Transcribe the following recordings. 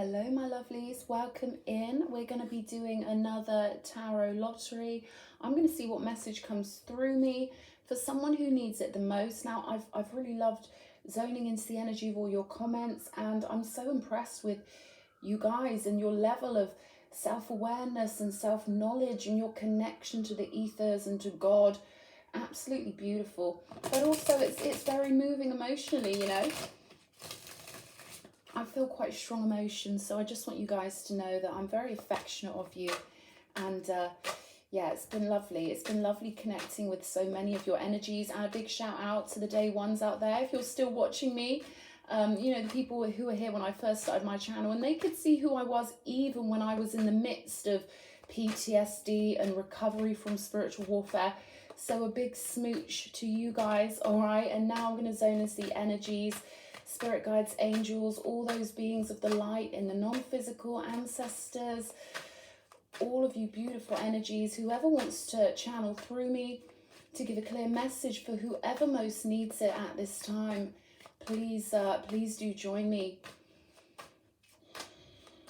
Hello my lovelies, welcome in. We're going to be doing another tarot lottery. I'm going to see what message comes through me for someone who needs it the most. Now I've really loved zoning into the energy of all your comments, and I'm so impressed with you guys and your level of self-awareness and self-knowledge and your connection to the ethers and to God. Absolutely beautiful, but also it's very moving emotionally, you know. I feel quite strong emotions, so I just want you guys to know that I'm very affectionate of you. And yeah, it's been lovely. It's been lovely connecting with so many of your energies. And a big shout out to the day ones out there. If you're still watching me, you know, the people who were here when I first started my channel, and they could see who I was even when I was in the midst of PTSD and recovery from spiritual warfare. So a big smooch to you guys, all right? And now I'm going to zone as the energies, spirit guides, angels, all those beings of the light in the non-physical, ancestors, all of you beautiful energies, whoever wants to channel through me to give a clear message for whoever most needs it at this time, please do join me.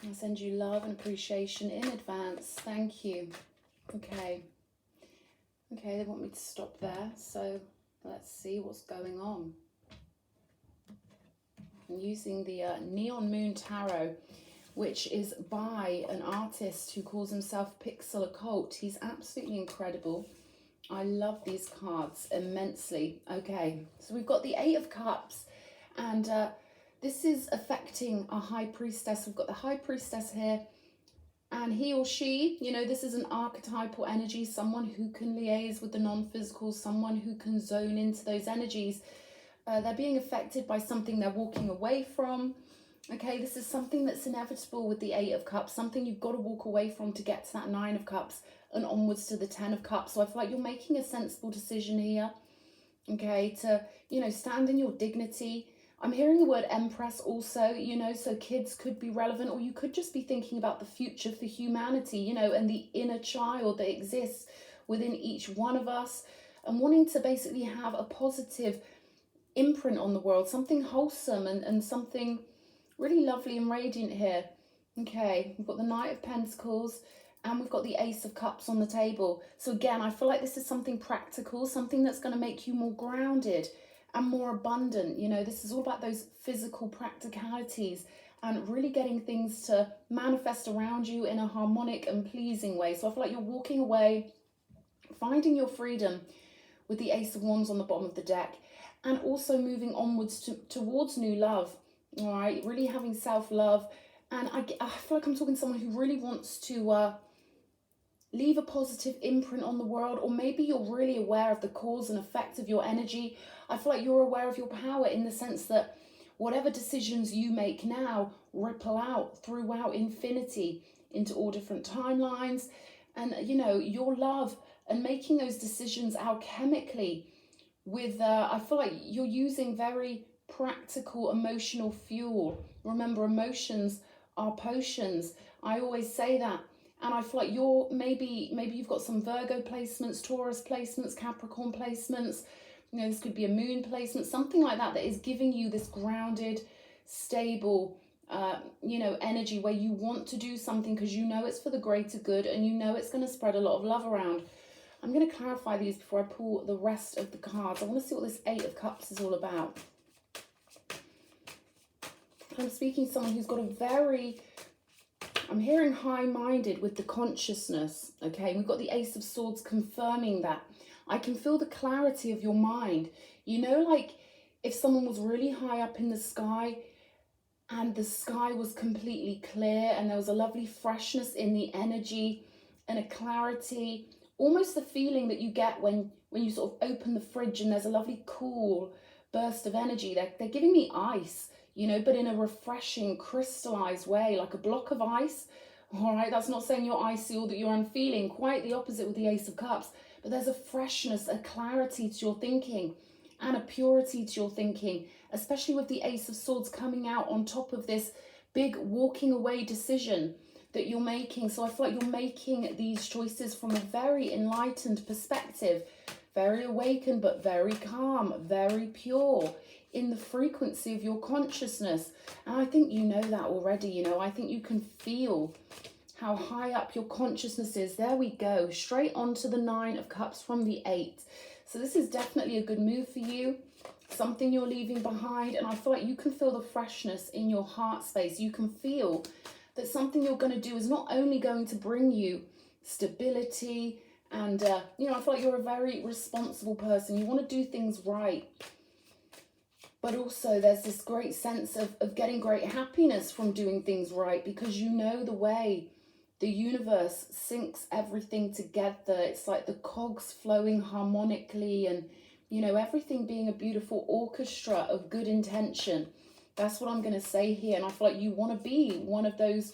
I send you love and appreciation in advance. Thank you. Okay, they want me to stop there, so let's see what's going on. I'm using the Neon Moon Tarot, which is by an artist who calls himself Occult. He's absolutely incredible. I love these cards immensely. Okay, so we've got the Eight of Cups, and this is affecting a High Priestess. We've got the High Priestess here, and he or she, you know, this is an archetypal energy, someone who can liaise with the non-physical, someone who can zone into those energies. They're being affected by something they're walking away from. Okay, this is something that's inevitable with the Eight of Cups, something you've got to walk away from to get to that Nine of Cups and onwards to the Ten of Cups. So I feel like you're making a sensible decision here, okay, to, you know, stand in your dignity. I'm hearing the word Empress also, you know, so kids could be relevant, or you could just be thinking about the future for humanity, you know, and the inner child that exists within each one of us, and wanting to basically have a positive imprint on the world, something wholesome and something really lovely and radiant here. Okay, we've got the Knight of Pentacles and we've got the Ace of Cups on the table. So again, I feel like this is something practical, something that's going to make you more grounded and more abundant. You know, this is all about those physical practicalities and really getting things to manifest around you in a harmonic and pleasing way. So I feel like you're walking away, finding your freedom with the Ace of Wands on the bottom of the deck, and also moving onwards towards new love, all right? Really having self-love. And I feel like I'm talking to someone who really wants to leave a positive imprint on the world, or maybe you're really aware of the cause and effect of your energy. I feel like you're aware of your power in the sense that whatever decisions you make now ripple out throughout infinity into all different timelines. And, you know, your love and making those decisions alchemically with, I feel like you're using very practical emotional fuel. Remember, emotions are potions. I always say that. And I feel like you're, maybe you've got some Virgo placements, Taurus placements, Capricorn placements. You know, this could be a moon placement, something like that, that is giving you this grounded, stable, you know, energy where you want to do something because you know it's for the greater good and you know it's going to spread a lot of love around. I'm going to clarify these before I pull the rest of the cards. I want to see what this Eight of Cups is all about. I'm speaking to someone who's got a very, I'm hearing high-minded with the consciousness, okay? We've got the Ace of Swords confirming that. I can feel the clarity of your mind. You know, like if someone was really high up in the sky and the sky was completely clear and there was a lovely freshness in the energy and a clarity, almost the feeling that you get when you sort of open the fridge and there's a lovely cool burst of energy. They're giving me ice, you know, but in a refreshing, crystallized way, like a block of ice. All right, that's not saying you're icy or that you're unfeeling. Quite the opposite with the Ace of Cups. But there's a freshness, a clarity to your thinking and a purity to your thinking, especially with the Ace of Swords coming out on top of this big walking away decision that you're making. So I feel like you're making these choices from a very enlightened perspective, very awakened, but very calm, very pure in the frequency of your consciousness. And I think you know that already, you know. I think you can feel how high up your consciousness is. There we go, straight onto the 9 of Cups from the 8. So this is definitely a good move for you, something you're leaving behind. And I feel like you can feel the freshness in your heart space. You can feel that something you're going to do is not only going to bring you stability and, you know, I feel like you're a very responsible person. You want to do things right. But also there's this great sense of getting great happiness from doing things right, because you know the way the universe syncs everything together. It's like the cogs flowing harmonically and, you know, everything being a beautiful orchestra of good intention. That's what I'm going to say here. And I feel like you want to be one of those,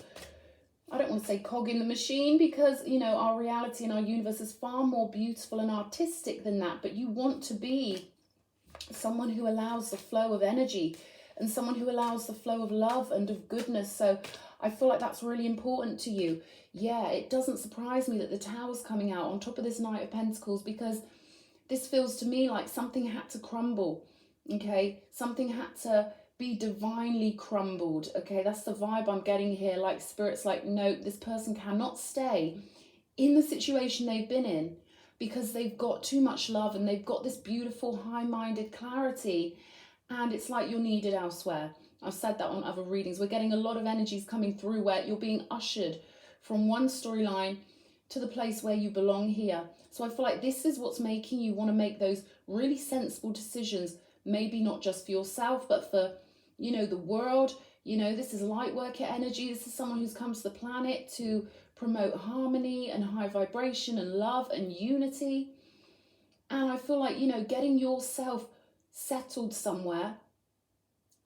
I don't want to say cog in the machine, because, you know, our reality and our universe is far more beautiful and artistic than that. But you want to be someone who allows the flow of energy and someone who allows the flow of love and of goodness. So I feel like that's really important to you. Yeah, it doesn't surprise me that the Tower's coming out on top of this Knight of Pentacles, because this feels to me like something had to crumble, okay? Something had to be divinely crumbled, okay? That's the vibe I'm getting here. Like Spirit's like, no, this person cannot stay in the situation they've been in, because they've got too much love and they've got this beautiful high-minded clarity, and it's like you're needed elsewhere. I've said that on other readings. We're getting a lot of energies coming through where you're being ushered from one storyline to the place where you belong here. So I feel like this is what's making you want to make those really sensible decisions, maybe not just for yourself, but for, you know, the world. You know, this is light worker energy. This is someone who's come to the planet to promote harmony and high vibration and love and unity. And I feel like, you know, getting yourself settled somewhere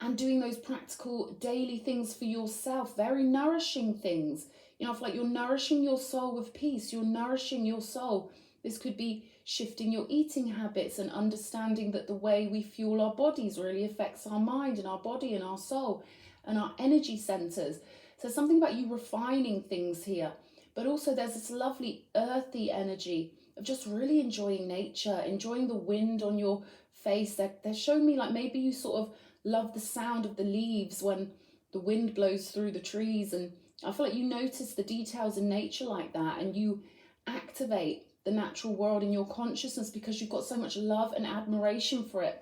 and doing those practical daily things for yourself, very nourishing things. You know, I feel like you're nourishing your soul with peace. You're nourishing your soul. This could be shifting your eating habits and understanding that the way we fuel our bodies really affects our mind and our body and our soul and our energy centers. So something about you refining things here. But also there's this lovely earthy energy of just really enjoying nature, enjoying the wind on your face. They're showing me like maybe you sort of love the sound of the leaves when the wind blows through the trees. And I feel like you notice the details in nature like that, and you activate the natural world in your consciousness because you've got so much love and admiration for it.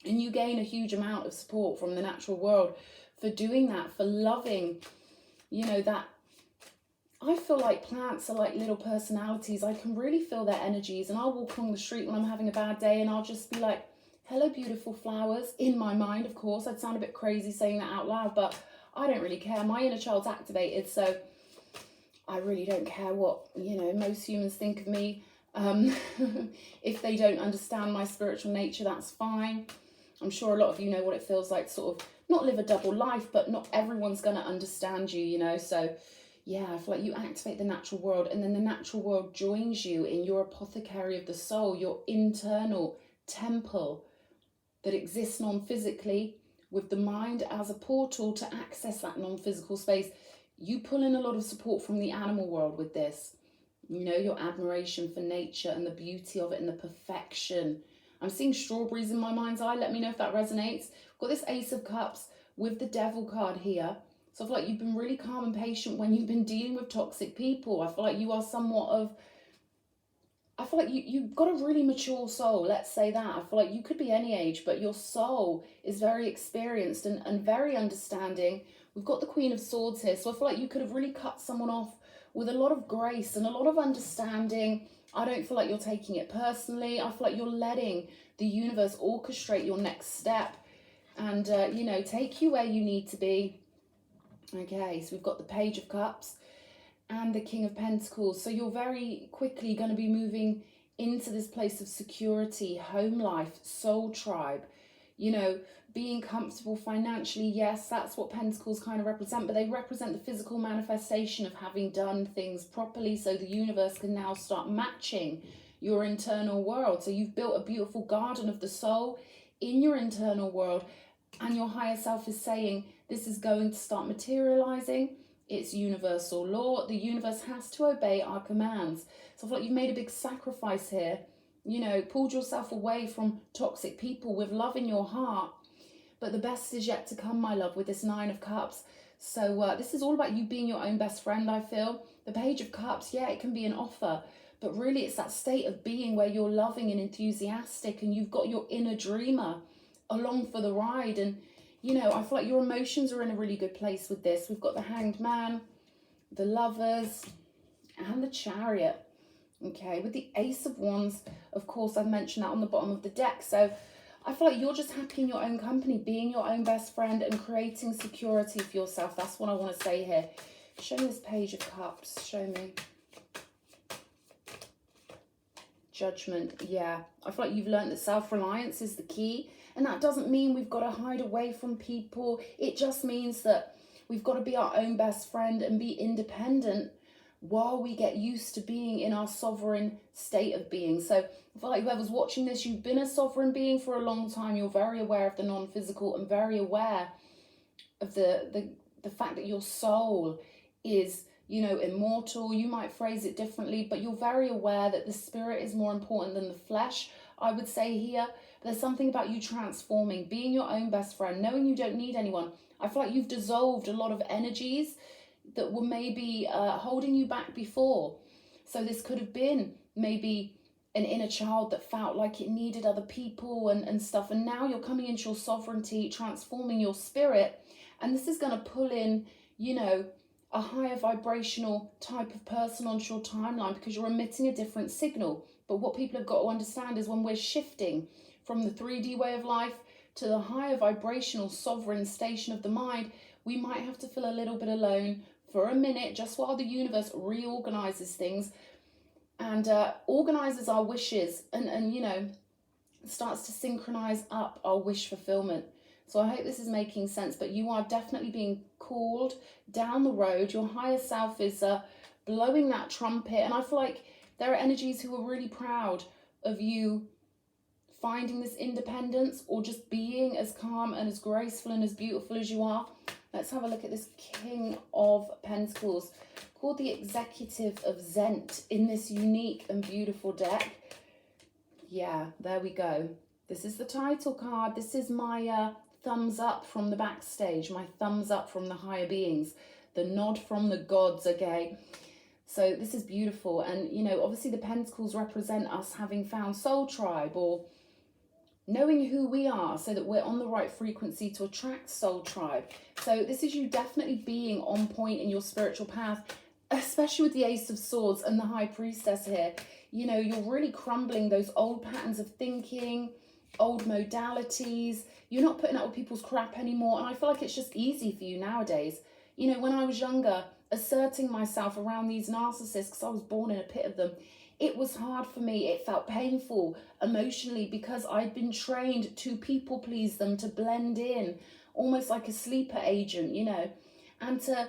And you gain a huge amount of support from the natural world for doing that, for loving, you know, that. I feel like plants are like little personalities. I can really feel their energies, and I'll walk along the street when I'm having a bad day and I'll just be like, hello, beautiful flowers, in my mind, of course. I'd sound a bit crazy saying that out loud, but I don't really care. My inner child's activated, so I really don't care what, you know, most humans think of me. If they don't understand my spiritual nature, that's fine. I'm sure a lot of you know what it feels like to sort of not live a double life, but not everyone's going to understand you, you know. So yeah, I feel like you activate the natural world, and then the natural world joins you in your apothecary of the soul, your internal temple that exists non-physically, with the mind as a portal to access that non-physical space. You pull in a lot of support from the animal world with this. You know, your admiration for nature and the beauty of it and the perfection. I'm seeing strawberries in my mind's eye. Let me know if that resonates. I've got this Ace of Cups with the Devil card here. So I feel like you've been really calm and patient when you've been dealing with toxic people. I feel like you are somewhat of, I feel like you've got a really mature soul, let's say that. I feel like you could be any age, but your soul is very experienced and very understanding. We've got the Queen of Swords here, so I feel like you could have really cut someone off with a lot of grace and a lot of understanding. I don't feel like you're taking it personally. I feel like you're letting the universe orchestrate your next step and, you know, take you where you need to be. Okay, so we've got the Page of Cups and the King of Pentacles. So you're very quickly going to be moving into this place of security, home life, soul tribe, you know, being comfortable financially. Yes, that's what Pentacles kind of represent, but they represent the physical manifestation of having done things properly, so the universe can now start matching your internal world. So you've built a beautiful garden of the soul in your internal world, and your higher self is saying this is going to start materializing. It's universal law. The universe has to obey our commands. So I feel like you've made a big sacrifice here, you know, pulled yourself away from toxic people with love in your heart. but the best is yet to come, my love, with this Nine of Cups. So this is all about you being your own best friend, I feel. The Page of Cups, yeah, it can be an offer, but really it's that state of being where you're loving and enthusiastic and you've got your inner dreamer along for the ride. And, you know, I feel like your emotions are in a really good place with this. We've got the Hanged Man, the Lovers, and the Chariot. Okay, with the Ace of Wands, of course, I've mentioned that on the bottom of the deck. So I feel like you're just happy in your own company, being your own best friend and creating security for yourself. That's what I want to say here. Show me this Page of Cups. Show me. Judgment. Yeah, I feel like you've learned that self-reliance is the key. And that doesn't mean we've got to hide away from people. It just means that we've got to be our own best friend and be independent while we get used to being in our sovereign state of being. So I feel like whoever's watching this, you've been a sovereign being for a long time. You're very aware of the non-physical and very aware of the fact that your soul is, you know, immortal. You might phrase it differently, but you're very aware that the spirit is more important than the flesh, I would say here. There's something about you transforming, being your own best friend, knowing you don't need anyone. I feel like you've dissolved a lot of energies that were maybe holding you back before. So this could have been maybe an inner child that felt like it needed other people and stuff. And now you're coming into your sovereignty, transforming your spirit. And this is going to pull in, you know, a higher vibrational type of person onto your timeline because you're emitting a different signal. But what people have got to understand is when we're shifting from the 3D way of life to the higher vibrational sovereign station of the mind, we might have to feel a little bit alone for a minute, just while the universe reorganizes things and organizes our wishes and, you know, starts to synchronize up our wish fulfillment. So I hope this is making sense, but you are definitely being called down the road. Your higher self is blowing that trumpet. And I feel like there are energies who are really proud of you finding this independence or just being as calm and as graceful and as beautiful as you are. Let's have a look at this King of Pentacles, called the Executive of Zent in this unique and beautiful deck. Yeah, there we go. This is the title card. This is my thumbs up from the backstage, my thumbs up from the higher beings, the nod from the gods, okay? So this is beautiful. And, you know, obviously the Pentacles represent us having found soul tribe or knowing who we are so that we're on the right frequency to attract soul tribe. So this is you definitely being on point in your spiritual path, especially with the Ace of Swords and the High Priestess here. You know, you're really crumbling those old patterns of thinking, old modalities. You're not putting up with people's crap anymore. And I feel like it's just easy for you nowadays. You know, when I was younger, asserting myself around these narcissists, because I was born in a pit of them, it was hard for me. It felt painful emotionally because I'd been trained to people please them, to blend in, almost like a sleeper agent, you know, and to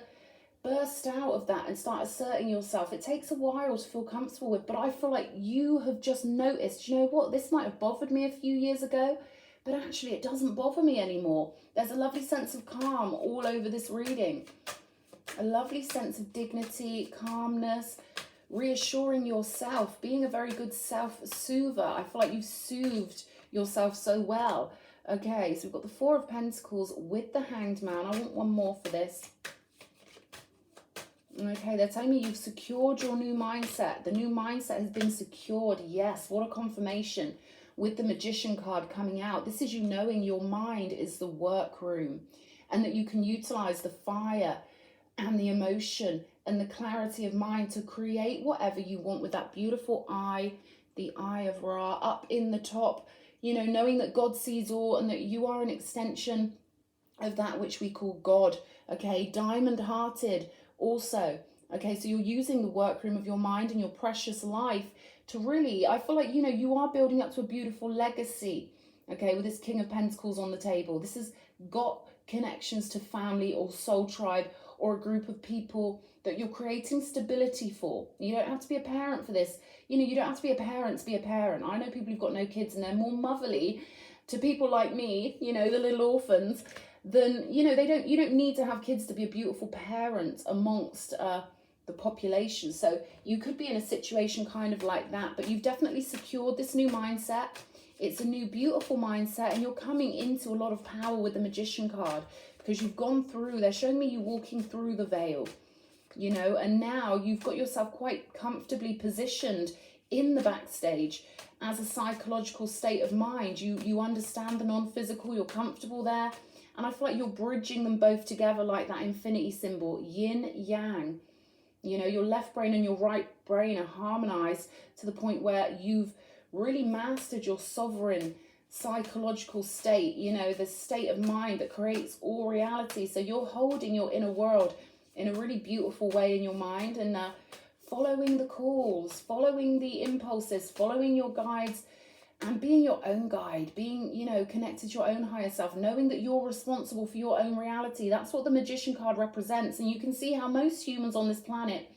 burst out of that and start asserting yourself. It takes a while to feel comfortable with, but I feel like you have just noticed, you know what, this might have bothered me a few years ago, but actually it doesn't bother me anymore. There's a lovely sense of calm all over this reading. A lovely sense of dignity, calmness, reassuring yourself, being a very good self-soother. I feel like you've soothed yourself so well. Okay, so we've got the Four of Pentacles with the Hanged Man. I want one more for this. Okay, they're telling me you've secured your new mindset. The new mindset has been secured. Yes, what a confirmation with the Magician card coming out. This is you knowing your mind is the workroom and that you can utilize the fire and the emotion and the clarity of mind to create whatever you want with that beautiful eye, the Eye of Ra, up in the top, you know, knowing that God sees all and that you are an extension of that which we call God, okay, diamond-hearted also, okay, so you're using the workroom of your mind and your precious life to really, I feel like, you know, you are building up to a beautiful legacy, okay, with this King of Pentacles on the table. This has got connections to family or soul tribe or a group of people that you're creating stability for. You don't have to be a parent for this. You know, you don't have to be a parent to be a parent. I know people who've got no kids and they're more motherly to people like me, you know, the little orphans, than, you know, you don't need to have kids to be a beautiful parent amongst the population. So you could be in a situation kind of like that, but you've definitely secured this new mindset. It's a new beautiful mindset, and you're coming into a lot of power with the Magician card, because you've gone through, they're showing me you walking through the veil, you know, and now you've got yourself quite comfortably positioned in the backstage as a psychological state of mind. You understand the non-physical, you're comfortable there, and I feel like you're bridging them both together like that infinity symbol, yin yang. You know, your left brain and your right brain are harmonized to the point where you've really mastered your sovereign psychological state, you know, the state of mind that creates all reality. So you're holding your inner world in a really beautiful way in your mind, and following the calls, following the impulses, following your guides, and being your own guide, being, you know, connected to your own higher self, knowing that you're responsible for your own reality. That's what the Magician card represents. And you can see how most humans on this planet,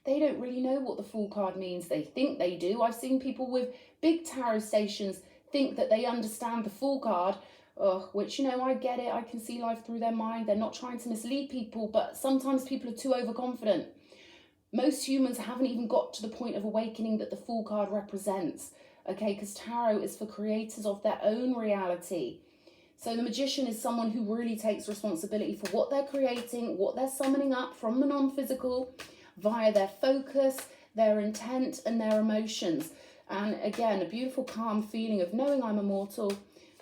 they don't really know what the Fool card means. They think they do. I've seen people with big tarot stations think that they understand the Fool card, which, you know, I get it. I can see life through their mind. They're not trying to mislead people, but sometimes people are too overconfident. Most humans haven't even got to the point of awakening that the Fool card represents, okay? Because tarot is for creators of their own reality. So the Magician is someone who really takes responsibility for what they're creating, what they're summoning up from the non-physical via their focus, their intent, and their emotions. And again, a beautiful, calm feeling of knowing I'm immortal,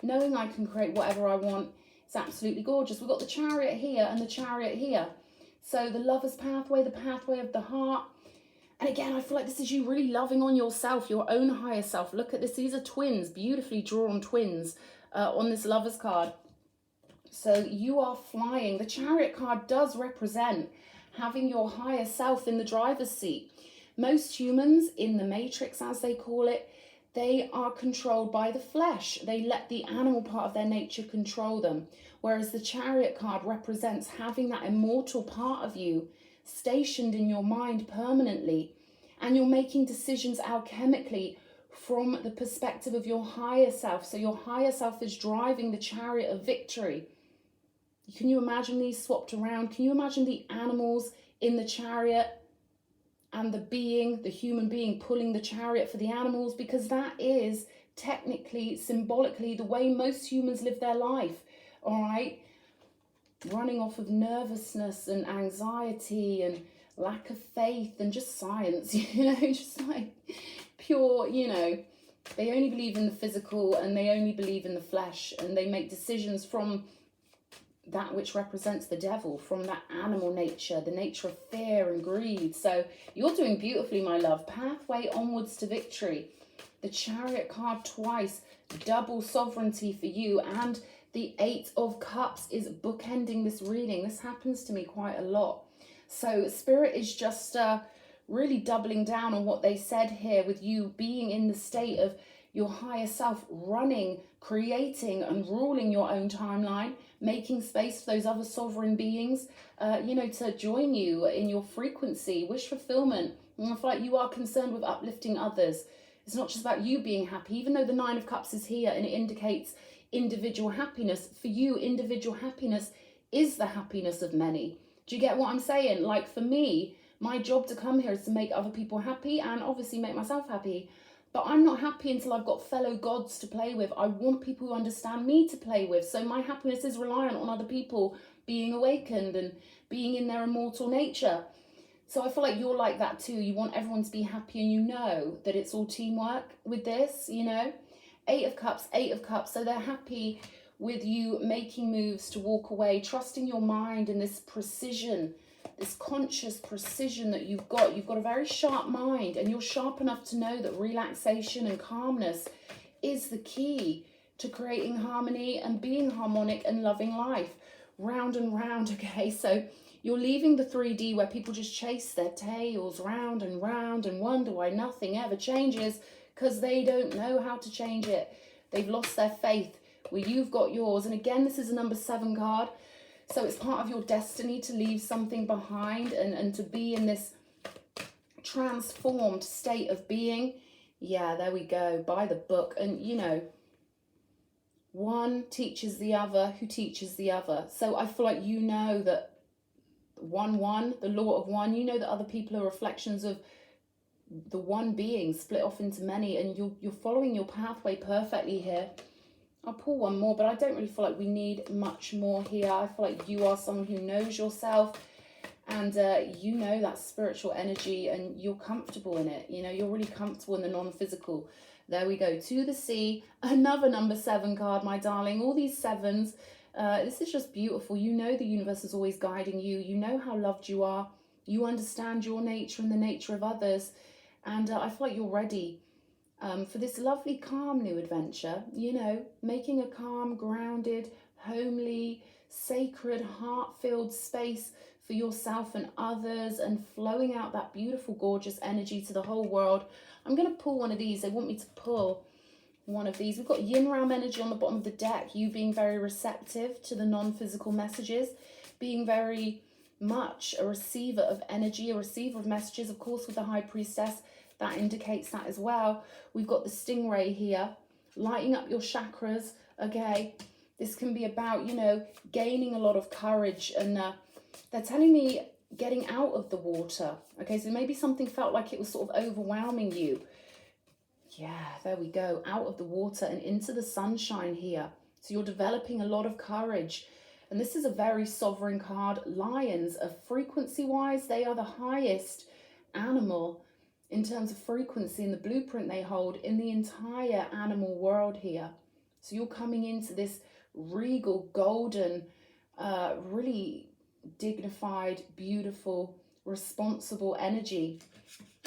knowing I can create whatever I want. It's absolutely gorgeous. We've got the Chariot here and the Chariot here. So the Lover's pathway, the pathway of the heart. And again, I feel like this is you really loving on yourself, your own higher self. Look at this. These are twins, beautifully drawn twins on this Lover's card. So you are flying. The Chariot card does represent having your higher self in the driver's seat. Most humans in the Matrix, as they call it, they are controlled by the flesh. They let the animal part of their nature control them. Whereas the Chariot card represents having that immortal part of you stationed in your mind permanently. And you're making decisions alchemically from the perspective of your higher self. So your higher self is driving the chariot of victory. Can you imagine these swapped around? Can you imagine the animals in the chariot and the human being pulling the chariot for the animals? Because that is technically, symbolically, the way most humans live their life, all right? Running off of nervousness and anxiety and lack of faith and just science, you know, just like pure, you know, they only believe in the physical and they only believe in the flesh, and they make decisions from that which represents the devil, from that animal nature, the nature of fear and greed. So you're doing beautifully, my love. Pathway onwards to victory. The Chariot card twice, double sovereignty for you, and the Eight of Cups is bookending this reading. This happens to me quite a lot. So Spirit is just really doubling down on what they said here, with you being in the state of your higher self, running, creating and ruling your own timeline, making space for those other sovereign beings, you know, to join you in your frequency, wish fulfillment. And I feel like you are concerned with uplifting others. It's not just about you being happy, even though the Nine of Cups is here and it indicates individual happiness. For you, individual happiness is the happiness of many. Do you get what I'm saying? Like for me, my job to come here is to make other people happy and obviously make myself happy. But I'm not happy until I've got fellow gods to play with. I want people who understand me to play with. So my happiness is reliant on other people being awakened and being in their immortal nature. So I feel like you're like that too. You want everyone to be happy, and you know that it's all teamwork with this, you know. Eight of Cups, Eight of Cups. So they're happy with you making moves to walk away, trusting your mind and this precision, this conscious precision that you've got. You've got a very sharp mind, and you're sharp enough to know that relaxation and calmness is the key to creating harmony and being harmonic and loving life. Round and round, okay? So you're leaving the 3D where people just chase their tails round and wonder why nothing ever changes, because they don't know how to change it. They've lost their faith. Well, you've got yours. And again, this is a number 7 card. So it's part of your destiny to leave something behind and to be in this transformed state of being. Yeah, there we go, by the book. And, you know, one teaches the other who teaches the other. So I feel like you know that the law of one, you know that other people are reflections of the one being split off into many, and you're following your pathway perfectly here. I'll pull one more, but I don't really feel like we need much more here. I feel like you are someone who knows yourself, and you know that spiritual energy, and you're comfortable in it. You know, you're really comfortable in the non-physical. There we go, to the sea, another number 7 card, my darling. All these 7s, this is just beautiful. You know the universe is always guiding you. You know how loved you are. You understand your nature and the nature of others. And I feel like you're ready for this lovely, calm new adventure. You know, making a calm, grounded, homely, sacred, heart-filled space for yourself and others, and flowing out that beautiful, gorgeous energy to the whole world. I'm going to pull one of these. They want me to pull one of these. We've got yin ram energy on the bottom of the deck. You being very receptive to the non-physical messages, being very much a receiver of energy, a receiver of messages. Of course, with the high priestess, that indicates that as well. We've got the stingray here, lighting up your chakras. Okay, this can be about, you know, gaining a lot of courage, and they're telling me getting out of the water. Okay, so maybe something felt like it was sort of overwhelming you. Yeah, there we go, out of the water and into the sunshine here. So you're developing a lot of courage. And this is a very sovereign card. Lions, frequency-wise, they are the highest animal in terms of frequency in the blueprint they hold in the entire animal world here. So you're coming into this regal, golden, really dignified, beautiful, responsible energy.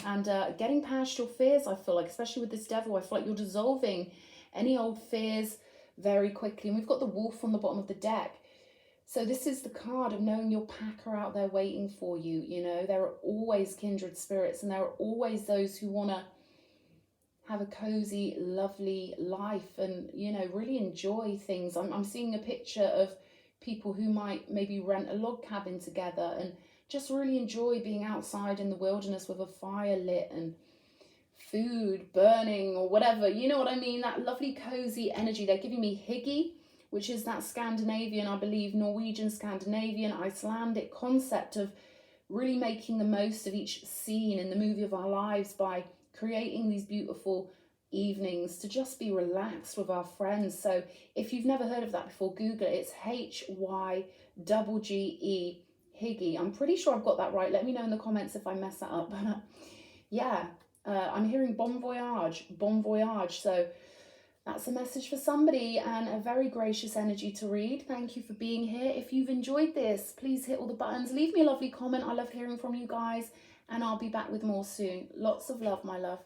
And getting past your fears, I feel like, especially with this devil, I feel like you're dissolving any old fears very quickly. And we've got the wolf on the bottom of the deck. So this is the card of knowing your pack are out there waiting for you. You know, there are always kindred spirits, and there are always those who want to have a cozy, lovely life and, you know, really enjoy things. I'm seeing a picture of people who might maybe rent a log cabin together and just really enjoy being outside in the wilderness with a fire lit and food burning or whatever. You know what I mean? That lovely cozy energy. They're giving me hygge, which is that Scandinavian, I believe, Norwegian, Scandinavian, Icelandic concept of really making the most of each scene in the movie of our lives by creating these beautiful evenings to just be relaxed with our friends. So if you've never heard of that before, Google it. It's Hygge, hygge. I'm pretty sure I've got that right. Let me know in the comments if I mess that up. Yeah, I'm hearing bon voyage, bon voyage. So that's a message for somebody, and a very gracious energy to read. Thank you for being here. If you've enjoyed this, please hit all the buttons. Leave me a lovely comment. I love hearing from you guys, and I'll be back with more soon. Lots of love, my love.